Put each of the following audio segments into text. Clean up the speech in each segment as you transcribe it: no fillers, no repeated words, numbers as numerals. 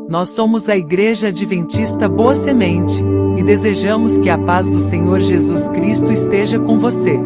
Nós somos a Igreja Adventista Boa Semente, e desejamos que a paz do Senhor Jesus Cristo esteja com você.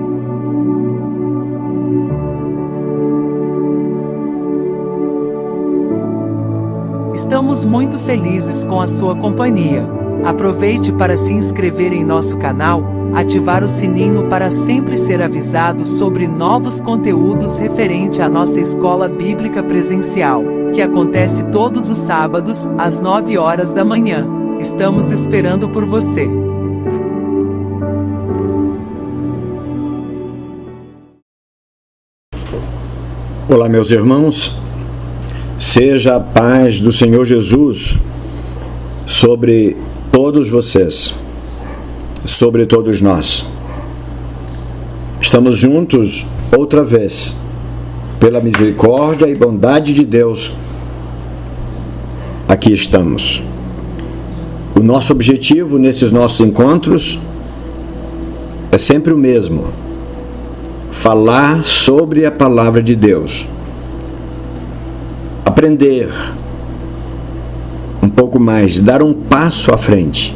Estamos muito felizes com a sua companhia. Aproveite para se inscrever em nosso canal, ativar o sininho para sempre ser avisado sobre novos conteúdos referente à nossa escola bíblica presencial, que acontece todos os sábados, às 9 horas da manhã. Estamos esperando por você. Olá, meus irmãos. Seja a paz do Senhor Jesus sobre todos vocês, sobre todos nós. Estamos juntos outra vez, pela misericórdia e bondade de Deus. Aqui estamos. O nosso objetivo nesses nossos encontros é sempre o mesmo: falar sobre a palavra de Deus, aprender um pouco mais, dar um passo à frente,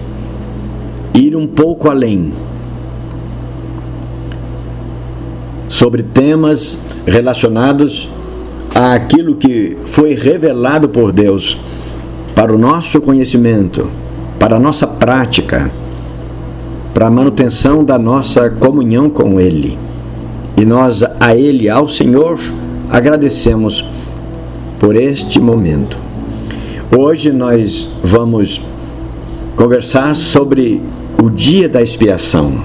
ir um pouco além sobre temas relacionados àquilo que foi revelado por Deus para o nosso conhecimento, para a nossa prática, para a manutenção da nossa comunhão com Ele. E nós a Ele, ao Senhor, agradecemos por este momento. Hoje nós vamos conversar sobre o dia da expiação.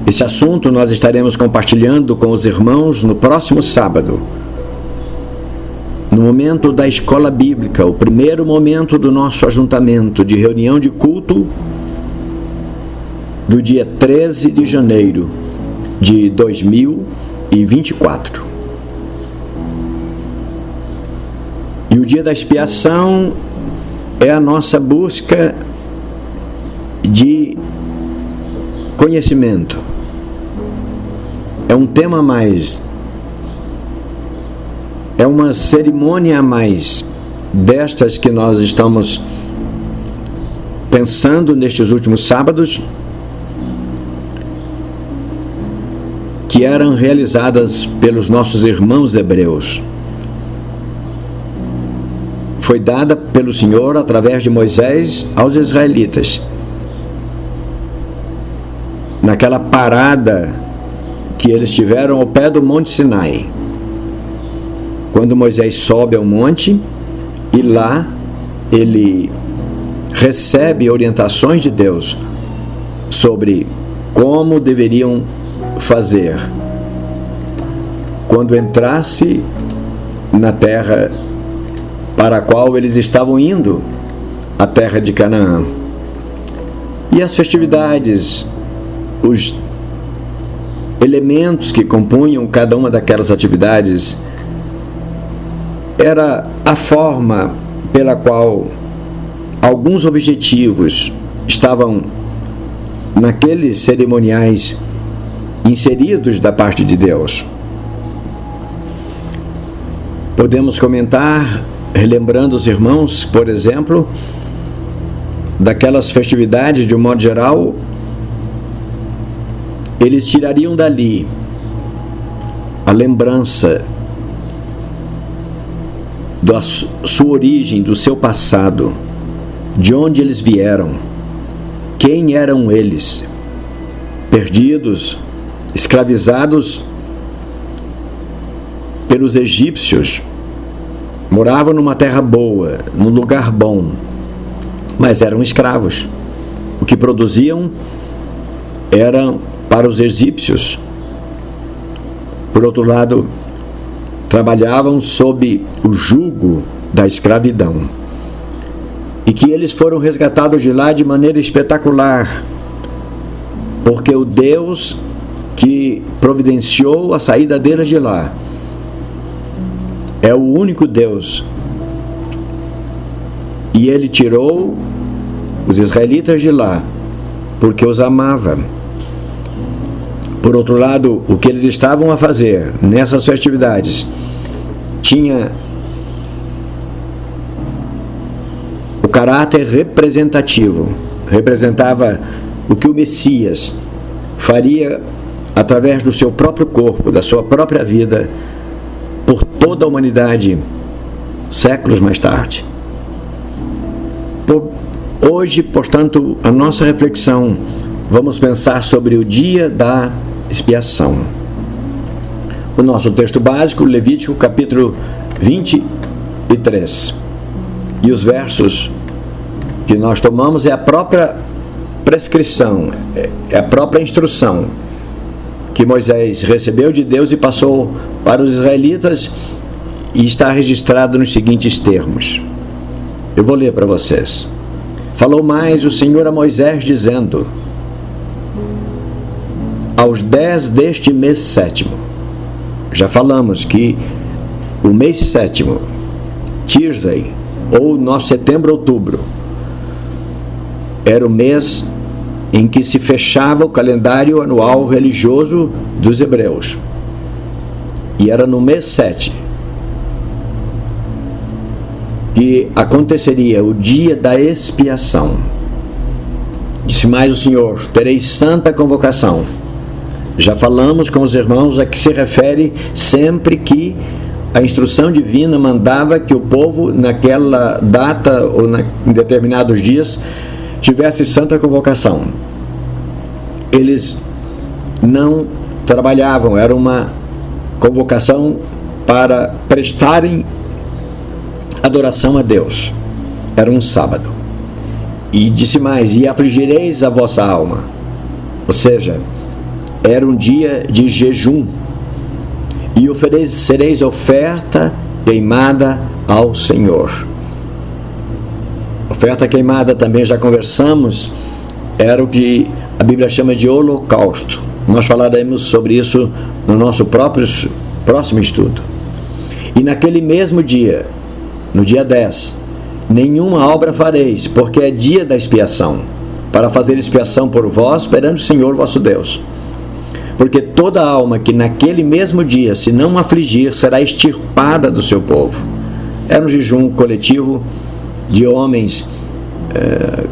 Esse assunto nós estaremos compartilhando com os irmãos no próximo sábado, no momento da escola bíblica, o primeiro momento do nosso ajuntamento de reunião de culto do dia 13 de janeiro de 2024. E o dia da expiação é a nossa busca de conhecimento. É um tema a mais, é uma cerimônia a mais destas que nós estamos pensando nestes últimos sábados, que eram realizadas pelos nossos irmãos hebreus. Foi dada pelo Senhor através de Moisés aos israelitas. Naquela parada que eles tiveram ao pé do Monte Sinai, quando Moisés sobe ao monte e lá ele recebe orientações de Deus sobre como deveriam fazer quando entrasse na terra para a qual eles estavam indo, a terra de Canaã. E as festividades, os elementos que compunham cada uma daquelas atividades, era a forma pela qual alguns objetivos estavam naqueles cerimoniais inseridos da parte de Deus. Podemos comentar, relembrando os irmãos, por exemplo, daquelas festividades, de um modo geral, eles tirariam dali a lembrança da sua origem, do seu passado, de onde eles vieram, quem eram eles, perdidos, escravizados pelos egípcios, moravam numa terra boa, num lugar bom, mas eram escravos. O que produziam era para os egípcios. Por outro lado, trabalhavam sob o jugo da escravidão. E que eles foram resgatados de lá de maneira espetacular, porque o Deus que providenciou a saída deles de lá é o único Deus. E Ele tirou os israelitas de lá porque os amava. Por outro lado, o que eles estavam a fazer nessas festividades tinha caráter representativo. Representava o que o Messias faria através do seu próprio corpo, da sua própria vida, por toda a humanidade, séculos mais tarde. Hoje, portanto, a nossa reflexão, vamos pensar sobre o dia da expiação. O nosso texto básico, Levítico capítulo 23. E os versos que nós tomamos é a própria prescrição, é a própria instrução que Moisés recebeu de Deus e passou para os israelitas, e está registrado nos seguintes termos. Eu vou ler para vocês. Falou mais o Senhor a Moisés, dizendo: aos 10 deste mês sétimo. Já falamos que o mês sétimo, Tirzei, ou nosso setembro-outubro, era o mês em que se fechava o calendário anual religioso dos hebreus. E era no mês 7 que aconteceria o dia da expiação. Disse mais o Senhor: tereis santa convocação. Já falamos com os irmãos a que se refere sempre que a instrução divina mandava que o povo naquela data ou em determinados dias tivesse santa convocação. Eles não trabalhavam, era uma convocação para prestarem adoração a Deus. Era um sábado. E disse mais: e afligireis a vossa alma. Ou seja, era um dia de jejum. E oferecereis oferta queimada ao Senhor. Oferta queimada, também já conversamos, era o que a Bíblia chama de holocausto. Nós falaremos sobre isso no nosso próximo estudo. E naquele mesmo dia, no dia 10, nenhuma obra fareis, porque é dia da expiação, para fazer expiação por vós, perante o Senhor vosso Deus. Porque toda alma que naquele mesmo dia se não afligir, será extirpada do seu povo. Era um jejum coletivo de homens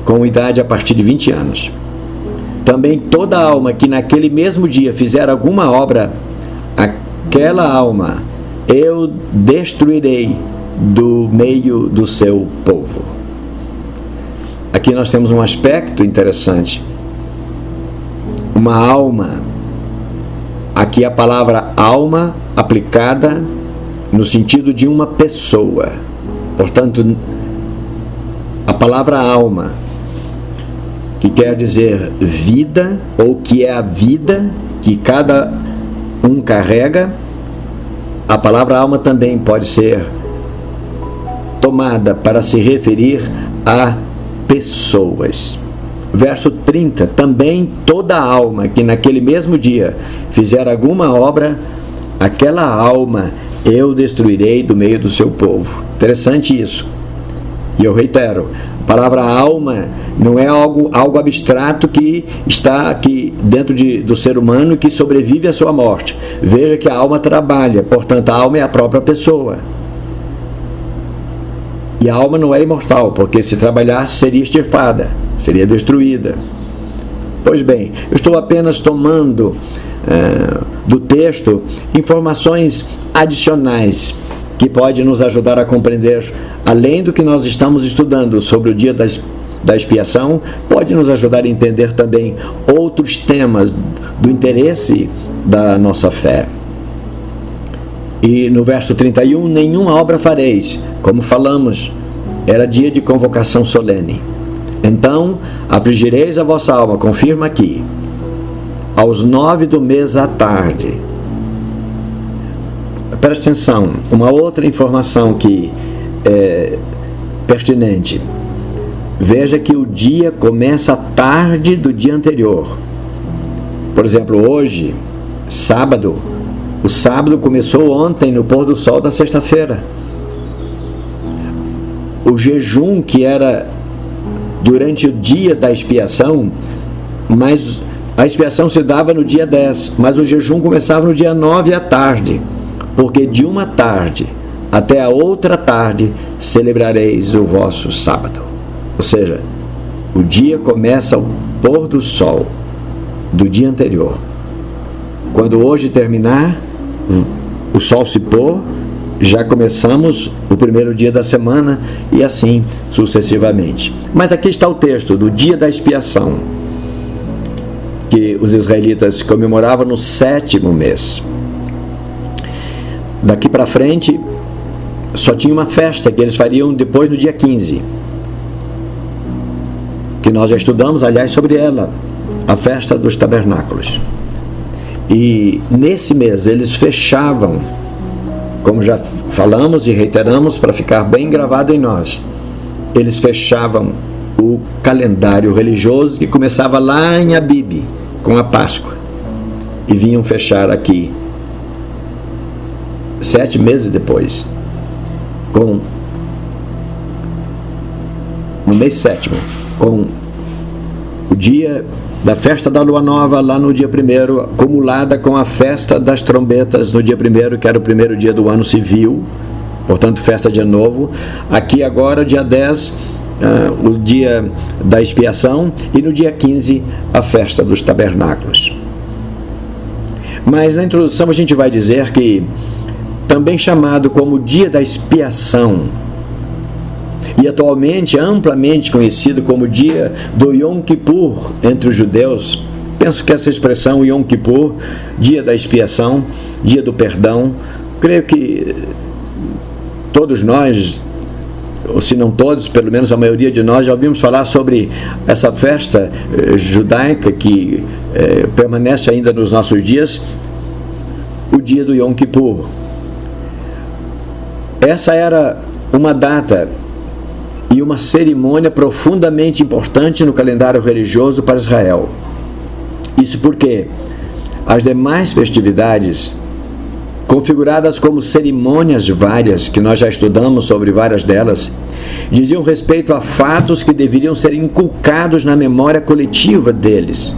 com idade a partir de 20 anos. Também toda alma que naquele mesmo dia fizer alguma obra, aquela alma eu destruirei do meio do seu povo. Aqui nós temos um aspecto interessante. Uma alma, aqui a palavra alma aplicada no sentido de uma pessoa. Portanto, a palavra alma, que quer dizer vida, ou que é a vida que cada um carrega, a palavra alma também pode ser tomada para se referir a pessoas. Verso 30, também toda alma que naquele mesmo dia fizer alguma obra, aquela alma eu destruirei do meio do seu povo. Interessante isso. E eu reitero, a palavra alma não é algo abstrato que está aqui dentro do ser humano, que sobrevive à sua morte. Veja que a alma trabalha, portanto a alma é a própria pessoa. E a alma não é imortal, porque se trabalhasse seria extirpada, seria destruída. Pois bem, eu estou apenas tomando do texto informações adicionais que podem nos ajudar a compreender, além do que nós estamos estudando sobre o dia da expiação, pode nos ajudar a entender também outros temas do interesse da nossa fé. E no verso 31, nenhuma obra fareis, como falamos, era dia de convocação solene. Então, afligireis a vossa alma, confirma aqui, aos 9 do mês à tarde. Preste atenção, uma outra informação que é pertinente. Veja que o dia começa à tarde do dia anterior. Por exemplo, hoje, sábado, o sábado começou ontem, no pôr do sol da sexta-feira. O jejum que era durante o dia da expiação, mas a expiação se dava no dia 10, mas o jejum começava no dia 9 à tarde, porque de uma tarde até a outra tarde celebrareis o vosso sábado. Ou seja, o dia começa ao pôr do sol do dia anterior. Quando hoje terminar, o sol se pôr, já começamos o primeiro dia da semana e assim sucessivamente. Mas aqui está o texto do dia da expiação, que os israelitas comemoravam no 7º mês. Daqui para frente, só tinha uma festa que eles fariam depois no dia 15, que nós já estudamos, aliás, sobre ela, a festa dos tabernáculos. E nesse mês eles fechavam, como já falamos e reiteramos para ficar bem gravado em nós, eles fechavam o calendário religioso que começava lá em Abib, com a Páscoa, e vinham fechar aqui 7 meses depois, no mês 7º, com o dia da festa da lua nova lá no dia 1º, acumulada com a festa das trombetas no dia 1º, que era o primeiro dia do ano civil, portanto festa de ano novo. Aqui agora, dia 10, o dia da expiação, e no dia 15 a festa dos tabernáculos. Mas na introdução a gente vai dizer que também chamado como dia da expiação, e atualmente amplamente conhecido como dia do Yom Kippur entre os judeus. Penso que essa expressão Yom Kippur, dia da expiação, dia do perdão, creio que todos nós, ou se não todos, pelo menos a maioria de nós, já ouvimos falar sobre essa festa judaica que permanece ainda nos nossos dias, o dia do Yom Kippur. Essa era uma data e uma cerimônia profundamente importante no calendário religioso para Israel. Isso porque as demais festividades, configuradas como cerimônias várias, que nós já estudamos sobre várias delas, diziam respeito a fatos que deveriam ser inculcados na memória coletiva deles,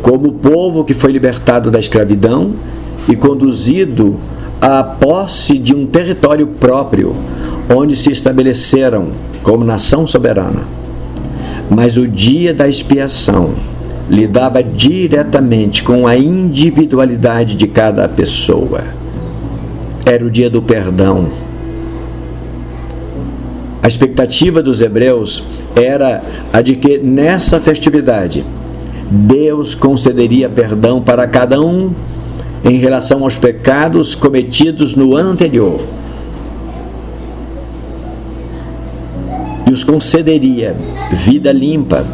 como o povo que foi libertado da escravidão e conduzido à posse de um território próprio, onde se estabeleceram como nação soberana. Mas o dia da expiação lidava diretamente com a individualidade de cada pessoa. Era o dia do perdão. A expectativa dos hebreus era a de que nessa festividade Deus concederia perdão para cada um em relação aos pecados cometidos no ano anterior, e os concederia vida limpa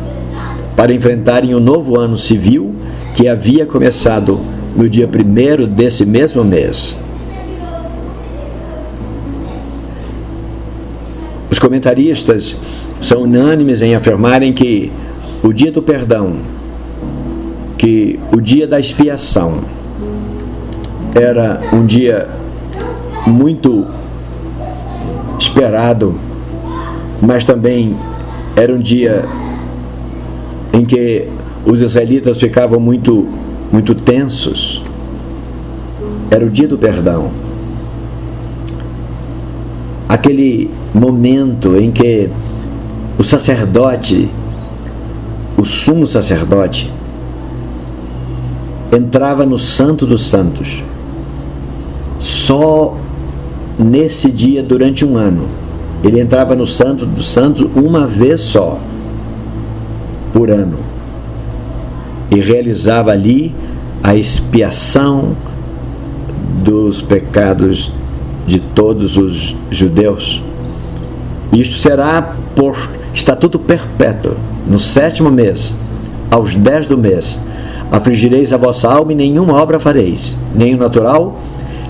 para enfrentarem o novo ano civil que havia começado no dia 1º desse mesmo mês. Os comentaristas são unânimes em afirmarem que o dia do perdão, que o dia da expiação, era um dia muito esperado, mas também era um dia em que os israelitas ficavam muito tensos. Era o dia do perdão. Aquele momento em que o sacerdote, o sumo sacerdote, entrava no Santo dos Santos. Só nesse dia, durante um ano, ele entrava no Santo dos Santos uma vez só por ano e realizava ali a expiação dos pecados de todos os judeus. Isto será por estatuto perpétuo. No 7º mês, aos 10 do mês, afligireis a vossa alma e nenhuma obra fareis, nem o natural,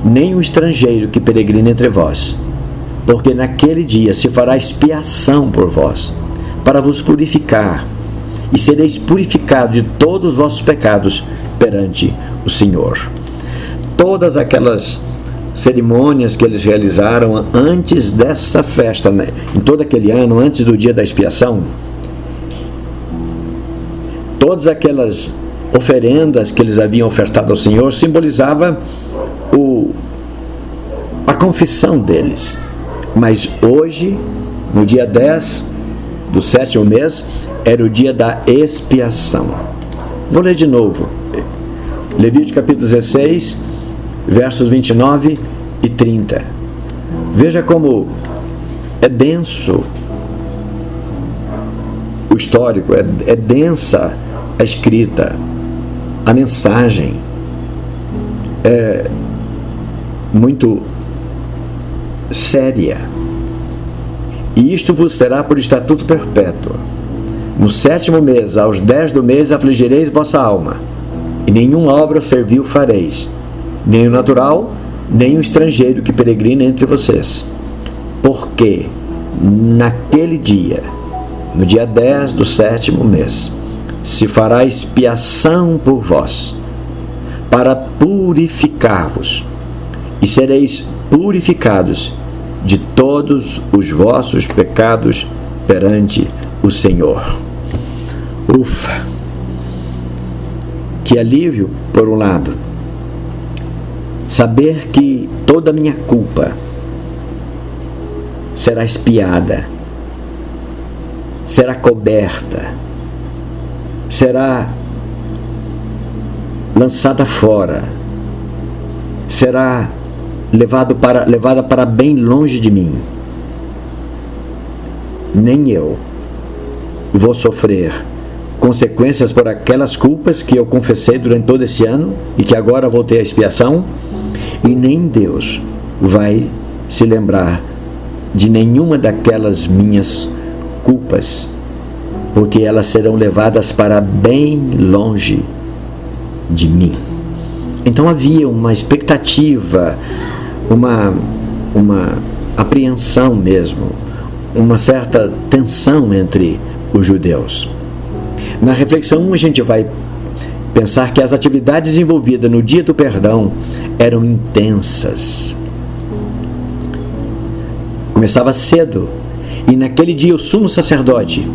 nem o estrangeiro que peregrina entre vós. Porque naquele dia se fará expiação por vós, para vos purificar, e sereis purificados de todos os vossos pecados perante o Senhor. Todas aquelas cerimônias que eles realizaram antes dessa festa, né, em todo aquele ano, antes do dia da expiação, todas aquelas oferendas que eles haviam ofertado ao Senhor simbolizava a confissão deles. Mas hoje, no dia 10 do 7º mês era o dia da expiação. Vou ler de novo. Levítico capítulo 16, versos 29 e 30. Veja como é denso o histórico, é densa a escrita, a mensagem é muito séria. E isto vos será por estatuto perpétuo. No 7º mês, aos 10 do mês, afligireis vossa alma, e nenhuma obra servil fareis, nem o natural, nem o estrangeiro que peregrina entre vocês. Porque naquele dia, no dia 10 do 7º mês, se fará expiação por vós, para purificar-vos, e sereis purificados de todos os vossos pecados perante o Senhor. Ufa! Que alívio, por um lado, saber que toda a minha culpa será expiada, será coberta, será lançada fora, será levada para bem longe de mim. Nem eu vou sofrer consequências por aquelas culpas que eu confessei durante todo esse ano e que agora vou ter a expiação, e nem Deus vai se lembrar de nenhuma daquelas minhas culpas, porque elas serão levadas para bem longe de mim. Então havia uma expectativa, uma apreensão mesmo, uma certa tensão entre os judeus. Na reflexão, a gente vai pensar que as atividades envolvidas no dia do perdão eram intensas. Começava cedo, e naquele dia o sumo sacerdote...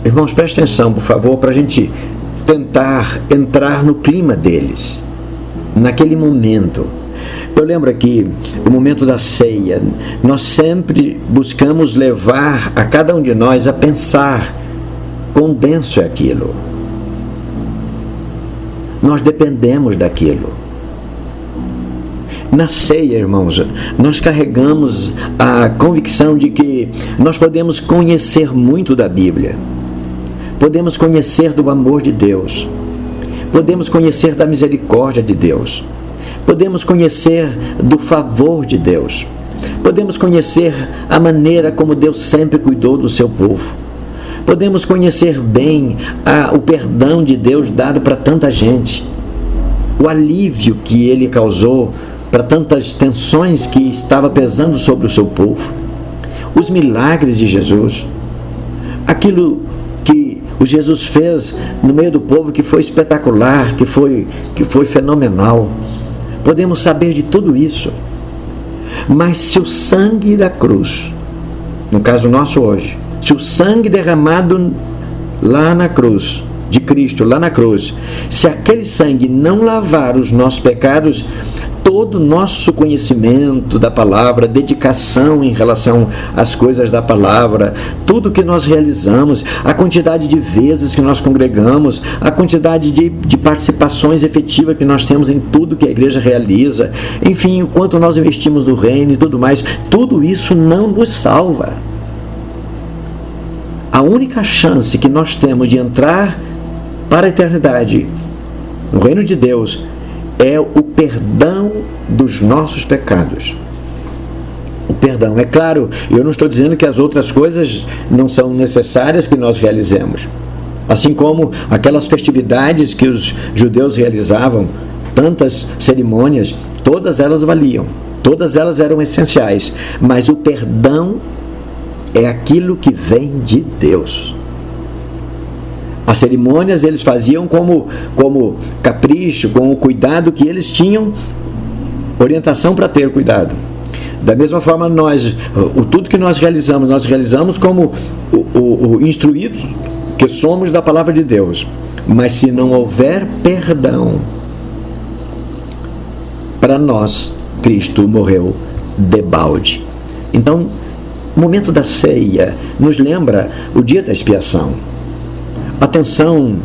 Irmãos, prestem atenção, por favor, para a gente tentar entrar no clima deles, naquele momento. Eu lembro aqui, o momento da ceia, nós sempre buscamos levar a cada um de nós a pensar quão denso é aquilo. Nós dependemos daquilo. Na ceia, irmãos, nós carregamos a convicção de que nós podemos conhecer muito da Bíblia, podemos conhecer do amor de Deus, podemos conhecer da misericórdia de Deus, podemos conhecer do favor de Deus, podemos conhecer a maneira como Deus sempre cuidou do seu povo, podemos conhecer bem o perdão de Deus dado para tanta gente, o alívio que Ele causou para tantas tensões que estava pesando sobre o seu povo, os milagres de Jesus, aquilo que o Jesus fez no meio do povo, que foi espetacular, que foi fenomenal. Podemos saber de tudo isso, mas se o sangue da cruz, no caso nosso hoje, se o sangue derramado lá na cruz, de Cristo, lá na cruz, se aquele sangue não lavar os nossos pecados, todo o nosso conhecimento da palavra, dedicação em relação às coisas da palavra, tudo que nós realizamos, a quantidade de vezes que nós congregamos, a quantidade de participações efetivas que nós temos em tudo que a igreja realiza, enfim, o quanto nós investimos no reino e tudo mais, tudo isso não nos salva. A única chance que nós temos de entrar para a eternidade no reino de Deus é o perdão dos nossos pecados. O perdão. É claro, eu não estou dizendo que as outras coisas não são necessárias que nós realizemos. Assim como aquelas festividades que os judeus realizavam, tantas cerimônias, todas elas valiam, todas elas eram essenciais. Mas o perdão é aquilo que vem de Deus. As cerimônias eles faziam como capricho, com o cuidado que eles tinham, orientação para ter cuidado. Da mesma forma, tudo que nós realizamos como instruídos que somos da palavra de Deus. Mas se não houver perdão, para nós, Cristo morreu debalde. Então, O momento da ceia nos lembra o dia da expiação. A atenção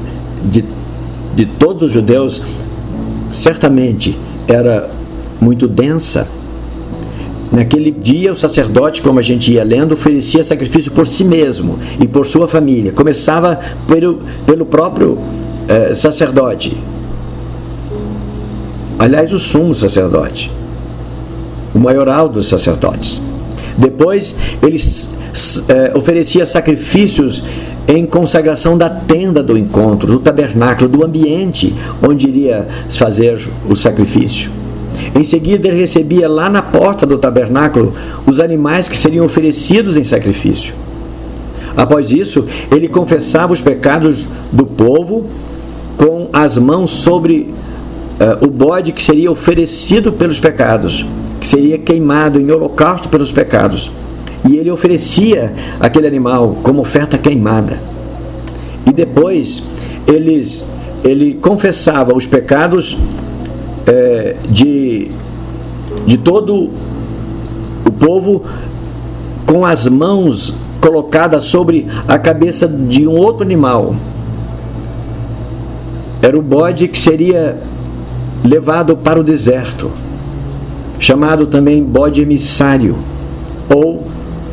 de todos os judeus certamente era muito densa. Naquele dia, o sacerdote, como a gente ia lendo, oferecia sacrifício por si mesmo e por sua família. Começava pelo próprio sacerdote. Aliás, o sumo sacerdote, o maioral dos sacerdotes. Depois, ele oferecia sacrifícios em consagração da tenda do encontro, do tabernáculo, do ambiente onde iria fazer o sacrifício. Em seguida, ele recebia lá na porta do tabernáculo os animais que seriam oferecidos em sacrifício. Após isso, ele confessava os pecados do povo com as mãos sobre o bode que seria oferecido pelos pecados, que seria queimado em holocausto pelos pecados. E ele oferecia aquele animal como oferta queimada. E depois, ele confessava os pecados de todo o povo com as mãos colocadas sobre a cabeça de um outro animal. Era o bode que seria levado para o deserto, chamado também bode emissário ou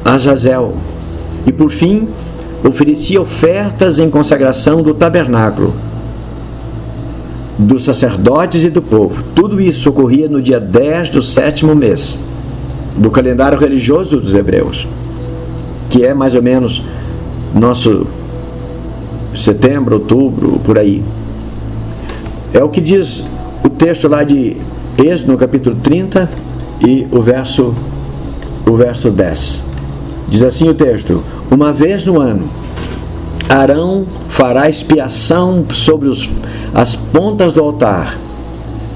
Azazel. E por fim, oferecia ofertas em consagração do tabernáculo, dos sacerdotes e do povo. Tudo isso ocorria no dia 10 do 7º mês do calendário religioso dos hebreus, que é mais ou menos nosso setembro, outubro, por aí. É o que diz o texto lá de Êxodo, no capítulo 30 e o verso 10. Diz assim o texto: uma vez no ano, Arão fará expiação sobre as pontas do altar,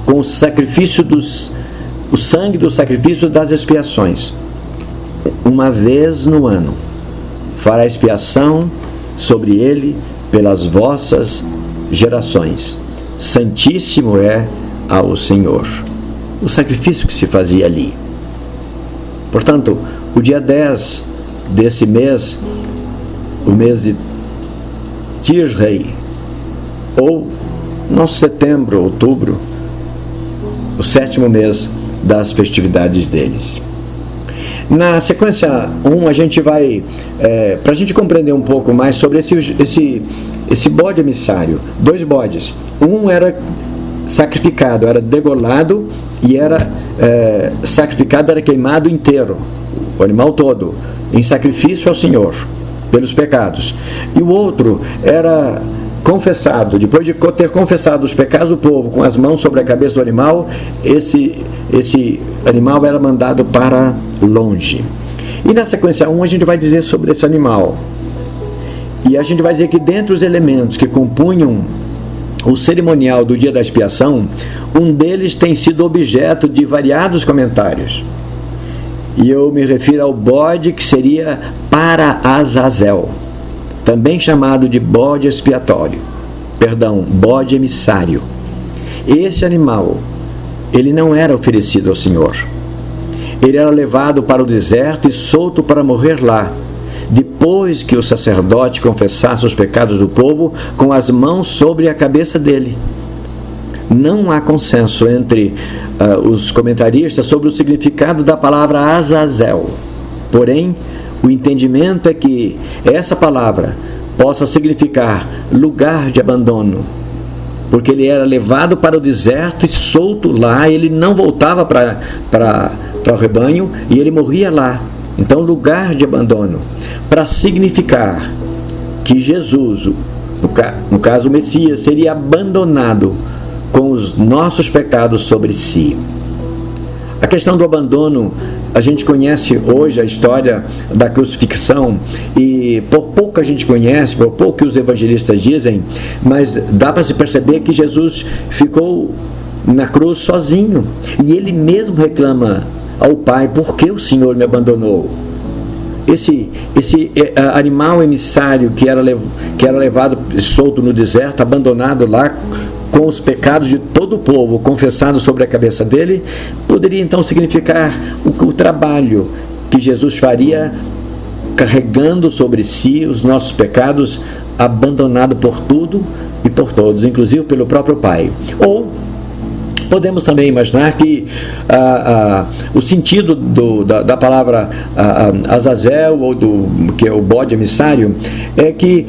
com o sangue do sacrifício das expiações. Uma vez no ano, fará expiação sobre ele pelas vossas gerações. Santíssimo é ao Senhor. O sacrifício que se fazia ali. Portanto, o dia 10 desse mês, o mês de Tisrei, ou nosso setembro, outubro, o 7º mês das festividades deles. Na sequência 1, a gente vai, para a gente compreender um pouco mais sobre esse bode emissário, 2 bodes. Um era sacrificado, era degolado e era sacrificado, era queimado inteiro, o animal todo, em sacrifício ao Senhor, pelos pecados. E o outro era confessado, depois de ter confessado os pecados do povo com as mãos sobre a cabeça do animal, esse animal era mandado para longe. E na sequência 1 a gente vai dizer sobre esse animal. E a gente vai dizer que dentre os elementos que compunham o cerimonial do dia da expiação, um deles tem sido objeto de variados comentários. E eu me refiro ao bode que seria para Azazel, também chamado de bode expiatório, bode emissário. Esse animal, ele não era oferecido ao Senhor. Ele era levado para o deserto e solto para morrer lá, depois que o sacerdote confessasse os pecados do povo com as mãos sobre a cabeça dele. Não há consenso entre os comentaristas sobre o significado da palavra Azazel. Porém, o entendimento é que essa palavra possa significar lugar de abandono, porque ele era levado para o deserto e solto lá, ele não voltava para o rebanho e ele morria lá. Então, lugar de abandono, para significar que Jesus, no caso o Messias, seria abandonado com os nossos pecados sobre si. A questão do abandono, a gente conhece hoje a história da crucifixão e por pouco a gente conhece, por pouco que os evangelistas dizem, mas dá para se perceber que Jesus ficou na cruz sozinho e ele mesmo reclama ao Pai: por que o Senhor me abandonou? Esse animal emissário que era levado solto no deserto, abandonado lá, com os pecados de todo o povo confessados sobre a cabeça dele, poderia então significar o trabalho que Jesus faria carregando sobre si os nossos pecados, abandonado por tudo e por todos, inclusive pelo próprio Pai. Ou podemos também imaginar que o sentido da palavra Azazel, ou que é o bode emissário, é que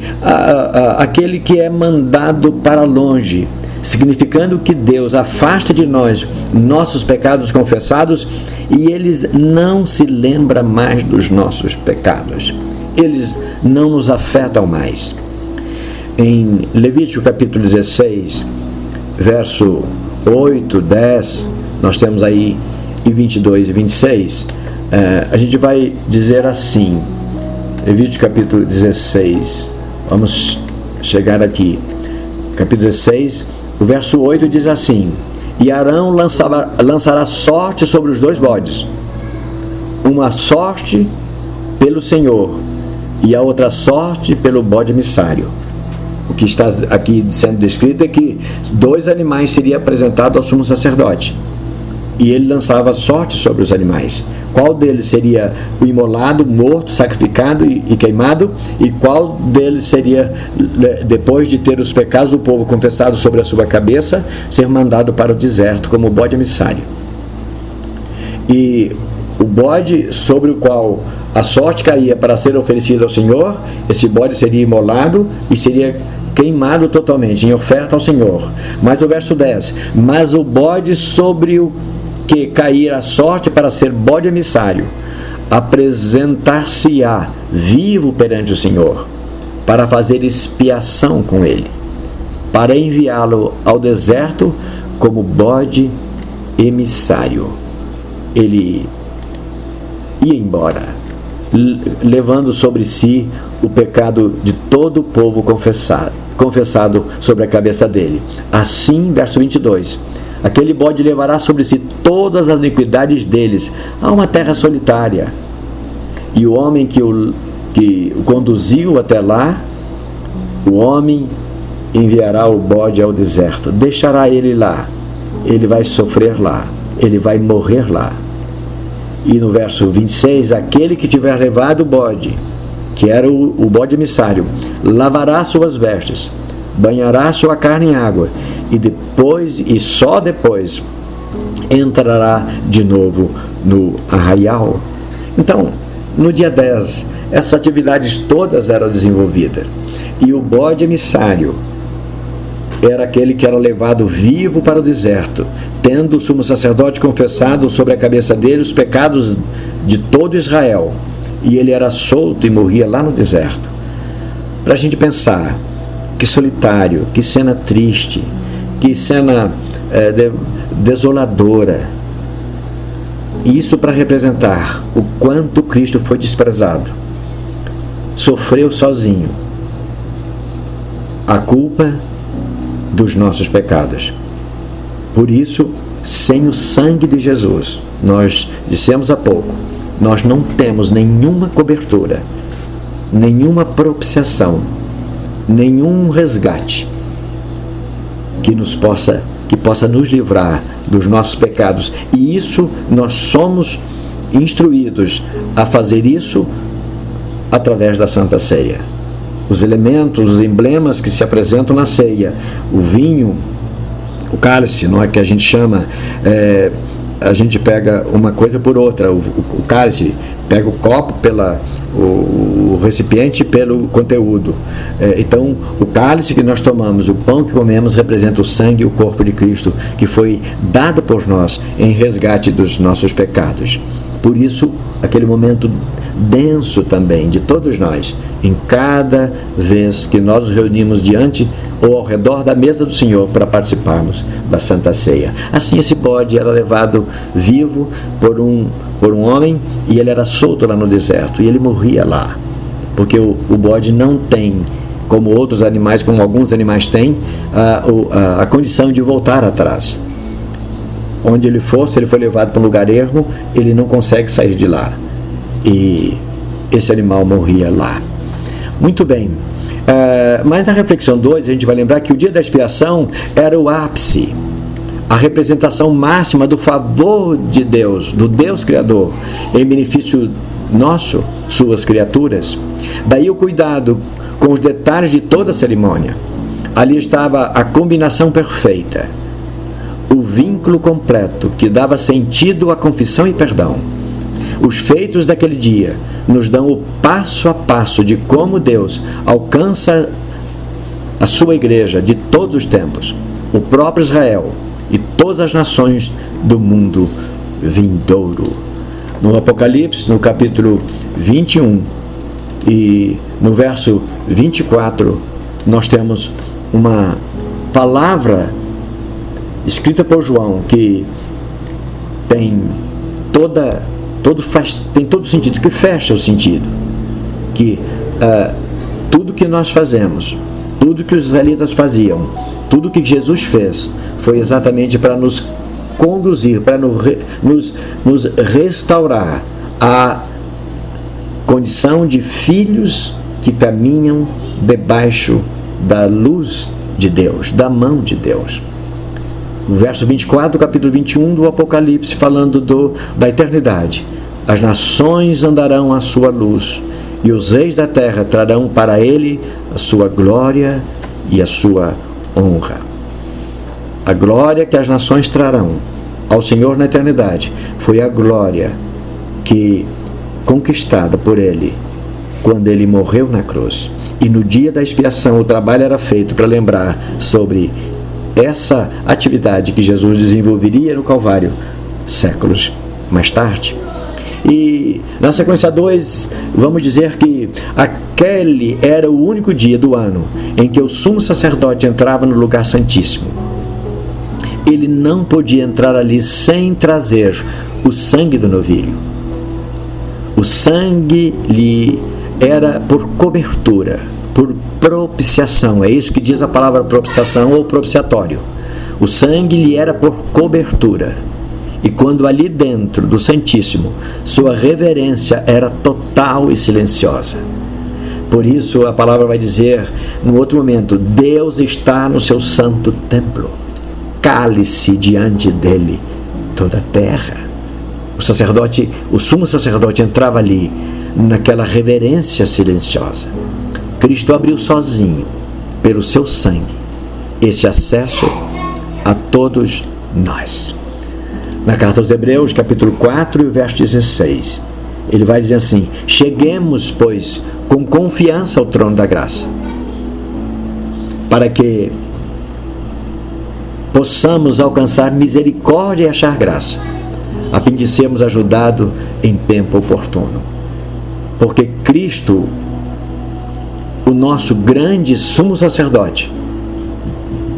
aquele que é mandado para longe, significando que Deus afasta de nós nossos pecados confessados e eles não se lembra mais dos nossos pecados. Eles não nos afetam mais. Em Levítico capítulo 16, verso 8, 10, nós temos aí e 22 e 26, a gente vai dizer assim, Levítico capítulo 16, vamos chegar aqui, capítulo 16, o verso 8 diz assim: e Arão lançará sorte sobre os 2 bodes, uma sorte pelo Senhor e a outra sorte pelo bode emissário. O que está aqui sendo descrito é que 2 animais seriam apresentados ao sumo sacerdote e ele lançava sorte sobre os animais. Qual deles seria o imolado, morto, sacrificado e queimado, e qual deles seria, depois de ter os pecados do povo confessados sobre a sua cabeça, ser mandado para o deserto como o bode emissário. E o bode sobre o qual a sorte caía para ser oferecido ao Senhor, esse bode seria imolado e seria queimado totalmente, em oferta ao Senhor. Mas o verso 10, mas o bode sobre o que cair a sorte para ser bode emissário, apresentar-se-á vivo perante o Senhor, para fazer expiação com ele, para enviá-lo ao deserto como bode emissário. Ele ia embora, levando sobre si o pecado de todo o povo confessado sobre a cabeça dele. Assim, verso 22, aquele bode levará sobre si todas as iniquidades deles a uma terra solitária, e o homem que o conduziu até lá, o homem enviará o bode ao deserto, deixará ele lá, ele vai sofrer lá, ele vai morrer lá. E no verso 26, aquele que tiver levado o bode, que era o bode emissário, lavará suas vestes, banhará sua carne em água, e só depois entrará de novo no arraial. Então, no dia 10, essas atividades todas eram desenvolvidas, e o bode emissário era aquele que era levado vivo para o deserto, tendo o sumo sacerdote confessado sobre a cabeça dele os pecados de todo Israel, e ele era solto e morria lá no deserto. Para a gente pensar, que solitário, que cena triste, que cena desoladora. Isso para representar o quanto Cristo foi desprezado, sofreu sozinho a culpa dos nossos pecados. Por isso, sem o sangue de Jesus, nós dissemos há pouco, nós não temos nenhuma cobertura, nenhuma propiciação, nenhum resgate que possa nos livrar dos nossos pecados. E isso, nós somos instruídos a fazer isso através da Santa Ceia. Os elementos, os emblemas que se apresentam na ceia, o vinho, o cálice, não é que a gente chama, a gente pega uma coisa por outra, o cálice, pega o copo o recipiente pelo conteúdo. Então, o cálice que nós tomamos, o pão que comemos, representa o sangue e o corpo de Cristo, que foi dado por nós em resgate dos nossos pecados. Por isso, aquele momento denso também de todos nós, em cada vez que nós nos reunimos diante ou ao redor da mesa do Senhor para participarmos da Santa Ceia. Assim, esse bode era levado vivo por um homem, e ele era solto lá no deserto, e ele morria lá, porque o bode não tem, como outros animais, como alguns animais têm, a condição de voltar atrás. Onde ele for, se ele for levado para um lugar ermo, ele não consegue sair de lá, e esse animal morria lá. Muito bem, mas na reflexão 2 a gente vai lembrar que o dia da expiação era o ápice, a representação máxima do favor de Deus, do Deus Criador, em benefício nosso, suas criaturas. Daí o cuidado com os detalhes de toda a cerimônia. Ali estava a combinação perfeita, o vínculo completo que dava sentido à confissão e perdão. Os feitos daquele dia nos dão o passo a passo de como Deus alcança a sua igreja de todos os tempos, o próprio Israel e todas as nações do mundo vindouro. No Apocalipse, no capítulo 21 e no verso 24, nós temos uma palavra escrita por João que tem todo sentido, que fecha o sentido, que tudo que nós fazemos, tudo que os israelitas faziam, tudo que Jesus fez, foi exatamente para nos conduzir, para nos restaurar à condição de filhos que caminham debaixo da luz de Deus, da mão de Deus. O verso 24 do capítulo 21 do Apocalipse, falando da eternidade. As nações andarão à sua luz, e os reis da terra trarão para ele a sua glória e a sua honra. A glória que as nações trarão ao Senhor na eternidade foi a glória que conquistada por ele quando ele morreu na cruz. E no dia da expiação o trabalho era feito para lembrar sobre essa atividade que Jesus desenvolveria no Calvário séculos mais tarde. E na sequência 2, vamos dizer que aquele era o único dia do ano em que o sumo sacerdote entrava no lugar santíssimo. Ele não podia entrar ali sem trazer o sangue do novilho. O sangue lhe era por cobertura, por propiciação. É isso que diz a palavra propiciação ou propiciatório. O sangue lhe era por cobertura. E quando ali dentro do Santíssimo, sua reverência era total e silenciosa. Por isso a palavra vai dizer, no outro momento, Deus está no seu santo templo. Cale-se diante dele toda a terra. O sumo sacerdote entrava ali, naquela reverência silenciosa. Cristo abriu sozinho, pelo seu sangue, esse acesso a todos nós. Na carta aos Hebreus, capítulo 4 e o verso 16, ele vai dizer assim: cheguemos, pois, com confiança ao trono da graça, para que possamos alcançar misericórdia e achar graça, a fim de sermos ajudados em tempo oportuno. Porque Cristo, o nosso grande sumo sacerdote,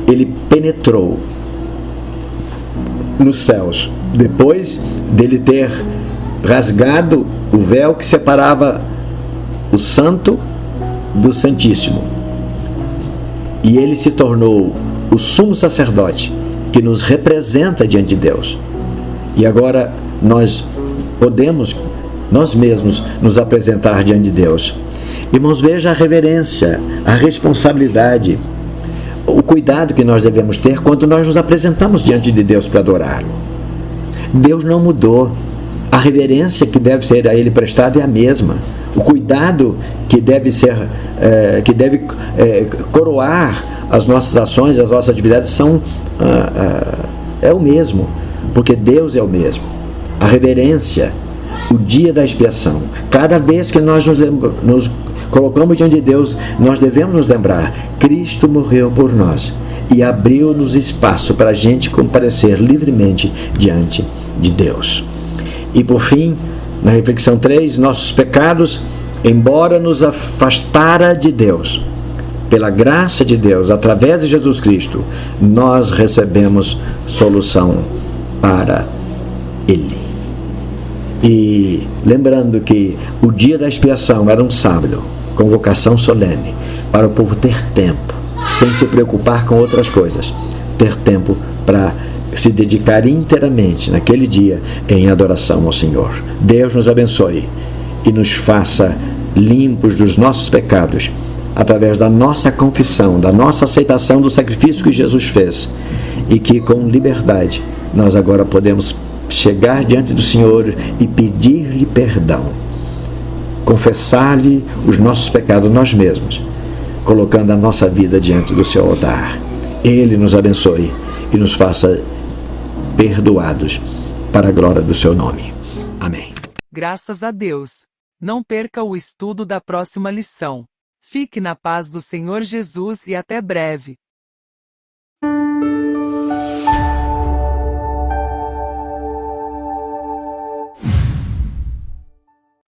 ele penetrou nos céus, depois dele ter rasgado o véu que separava o santo do santíssimo. E ele se tornou o sumo sacerdote que nos representa diante de Deus. E agora nós podemos, nós mesmos, nos apresentar diante de Deus. Irmãos, veja a reverência, a responsabilidade, o cuidado que nós devemos ter quando nós nos apresentamos diante de Deus para adorá-lo. Deus não mudou. A reverência que deve ser a Ele prestada é a mesma. O cuidado que deve ser, coroar as nossas ações, as nossas atividades é o mesmo, porque Deus é o mesmo. A reverência, o dia da expiação, cada vez que nós nos colocamos diante de Deus, nós devemos nos lembrar: Cristo morreu por nós e abriu-nos espaço para a gente comparecer livremente diante de Deus. E por fim, na reflexão 3, nossos pecados, embora nos afastara de Deus, pela graça de Deus, através de Jesus Cristo, nós recebemos solução para Ele. E lembrando que o dia da expiação era um sábado, convocação solene, para o povo ter tempo, sem se preocupar com outras coisas, ter tempo para se dedicar inteiramente naquele dia em adoração ao Senhor. Deus nos abençoe e nos faça limpos dos nossos pecados, através da nossa confissão, da nossa aceitação do sacrifício que Jesus fez, e que com liberdade nós agora podemos chegar diante do Senhor e pedir-lhe perdão, confessar-lhe os nossos pecados nós mesmos, colocando a nossa vida diante do seu altar. Ele nos abençoe e nos faça perdoados para a glória do seu nome. Amém. Graças a Deus. Não perca o estudo da próxima lição. Fique na paz do Senhor Jesus e até breve.